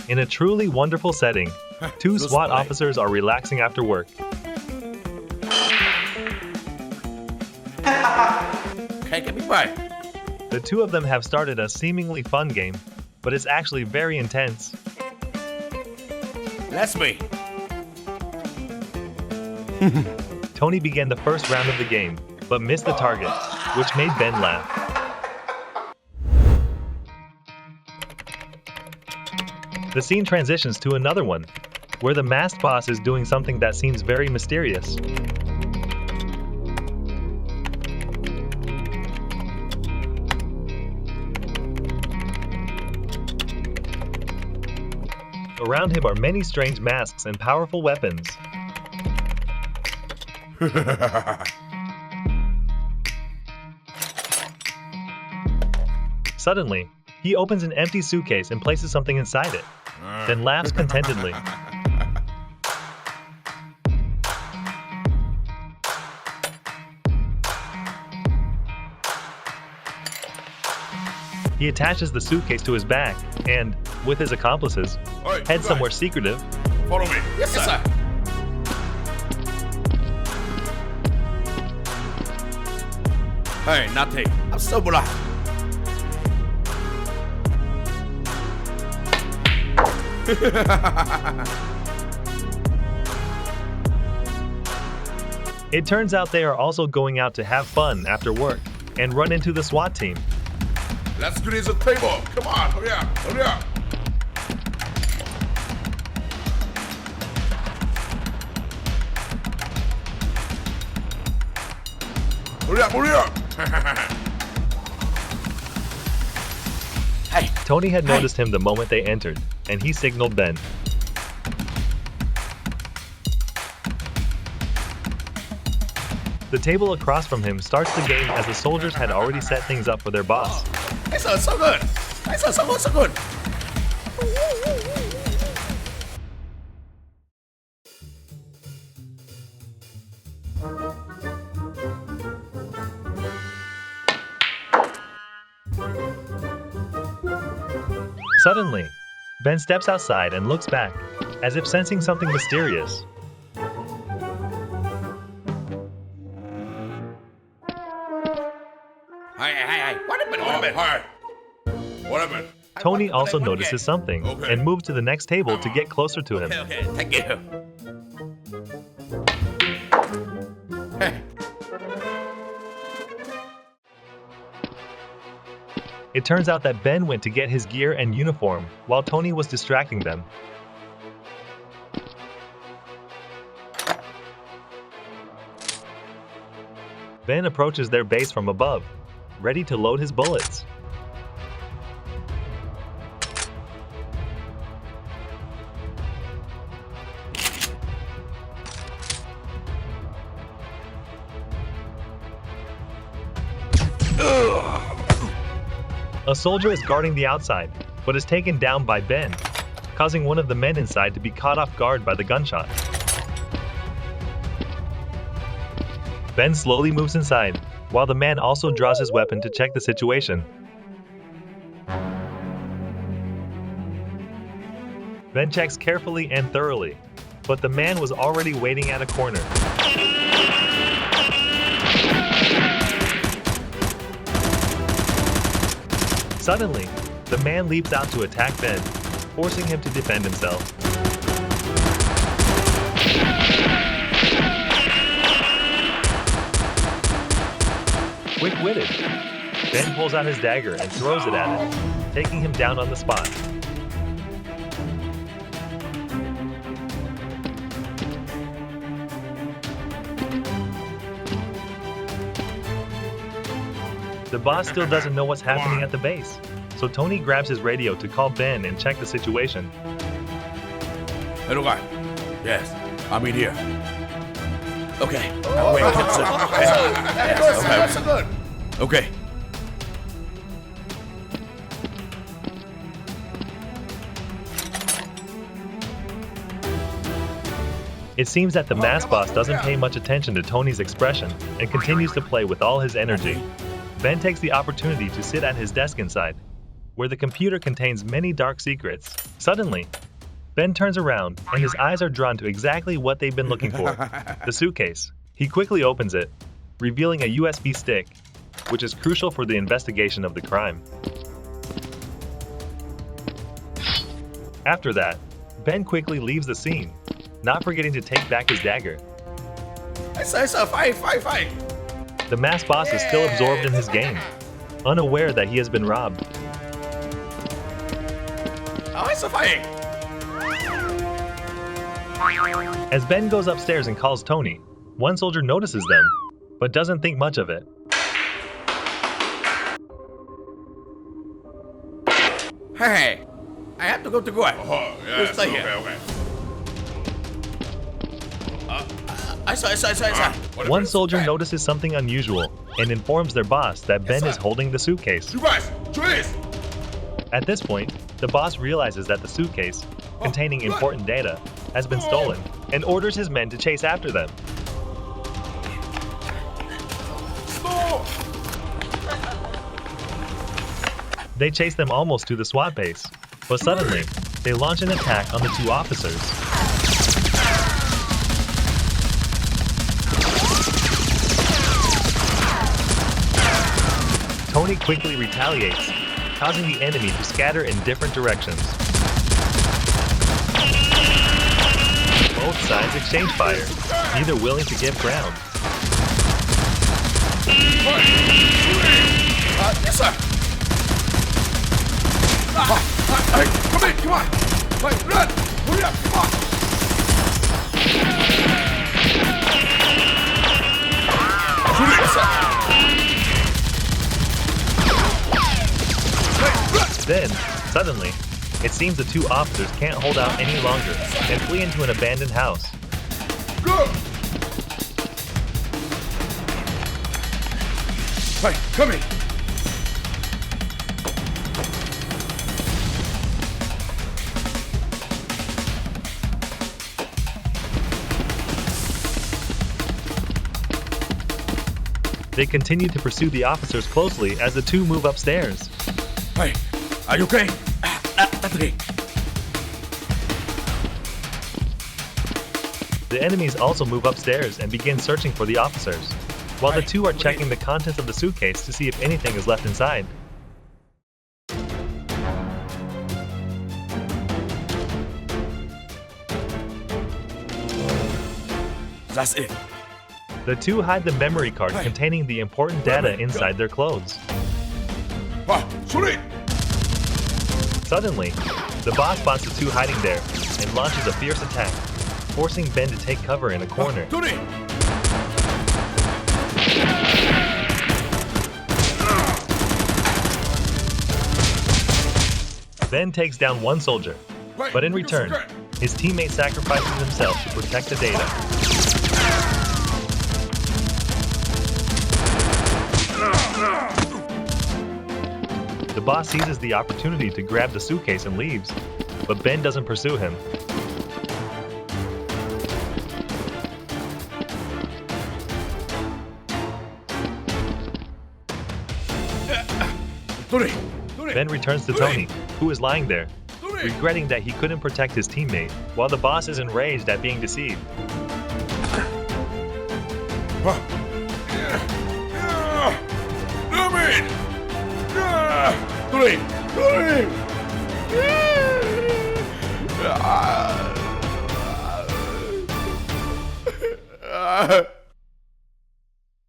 In a truly wonderful setting, two SWAT officers are relaxing after work. The two of them have started a seemingly fun game, but it's actually very intense. That's me. Tony began the first round of the game, but missed the target, which made Ben laugh. The scene transitions to another one, where the masked boss is doing something that seems very mysterious. Around him are many strange masks and powerful weapons. Suddenly, he opens an empty suitcase and places something inside it, then laughs contentedly. He attaches the suitcase to his back and, with his accomplices, heads somewhere secretive. Follow me. Yes, sir. Hey, nothing. I'm so black. It turns out they are also going out to have fun after work and run into the SWAT team. Let's grease the table. Come on, hurry up, hurry up. Hurry up, hurry up. Hey. Tony had noticed him the moment they entered, and he signaled Ben. The table across from him starts the game as the soldiers had already set things up for their boss. Hey, sir, so good. Hey, sir, so good, so good. Suddenly, Ben steps outside and looks back, as if sensing something mysterious. Hey, what happened? What happened? Tony also notices something and moves to the next table to get closer to him. Okay, thank you. Hey. It turns out that Ben went to get his gear and uniform while Tony was distracting them. Ben approaches their base from above, ready to load his bullets. A soldier is guarding the outside, but is taken down by Ben, causing one of the men inside to be caught off guard by the gunshot. Ben slowly moves inside, while the man also draws his weapon to check the situation. Ben checks carefully and thoroughly, but the man was already waiting at a corner. Suddenly, the man leaps out to attack Ben, forcing him to defend himself. Quick-witted, Ben pulls out his dagger and throws it at him, taking him down on the spot. The boss still doesn't know what's happening at the base, so Tony grabs his radio to call Ben and check the situation. Hello, guy. Yes, I'm in here. Okay. Wait, yes, okay. Okay. It seems that the mask boss doesn't pay much attention to Tony's expression and continues to play with all his energy. Ben takes the opportunity to sit at his desk inside. where the computer contains many dark secrets. Suddenly, Ben turns around and his eyes are drawn to exactly what they've been looking for, the suitcase. He quickly opens it, revealing a USB stick, which is crucial for the investigation of the crime. After that, Ben quickly leaves the scene, not forgetting to take back his dagger. Fight. The masked boss is still absorbed in his game, unaware that he has been robbed. As Ben goes upstairs and calls Tony, one soldier notices them, but doesn't think much of it. Hey, I have to go to work. Oh, You yes, stay here. okay. I saw. What One is it? soldier notices something unusual and informs their boss that Ben is holding the suitcase. You guys, please. At this point, the boss realizes that the suitcase, containing important data, has been stolen and orders his men to chase after them. No. They chase them almost to the SWAT base, but suddenly, they launch an attack on the two officers. Tony quickly retaliates, causing the enemy to scatter in different directions. Both sides exchange fire, neither willing to give ground. Yes, sir. Hey, come on. Hey, run. Hurry up, come on. Shoot it, yes, sir. Then, suddenly, it seems the two officers can't hold out any longer and flee into an abandoned house. Go. Hey, come in. They continue to pursue the officers closely as the two move upstairs. Hey, are you okay? That's okay. The enemies also move upstairs and begin searching for the officers, while the two are checking the contents of the suitcase to see if anything is left inside. That's it. The two hide the memory card containing the important data inside their clothes. Shoot it. Suddenly, the boss spots the two hiding there and launches a fierce attack, forcing Ben to take cover in a corner. Tony. Ben takes down one soldier, but in return, his teammate sacrifices himself to protect the data. The boss seizes the opportunity to grab the suitcase and leaves, but Ben doesn't pursue him. Tony. Ben returns to Tony, who is lying there, regretting that he couldn't protect his teammate, while the boss is enraged at being deceived. Tony.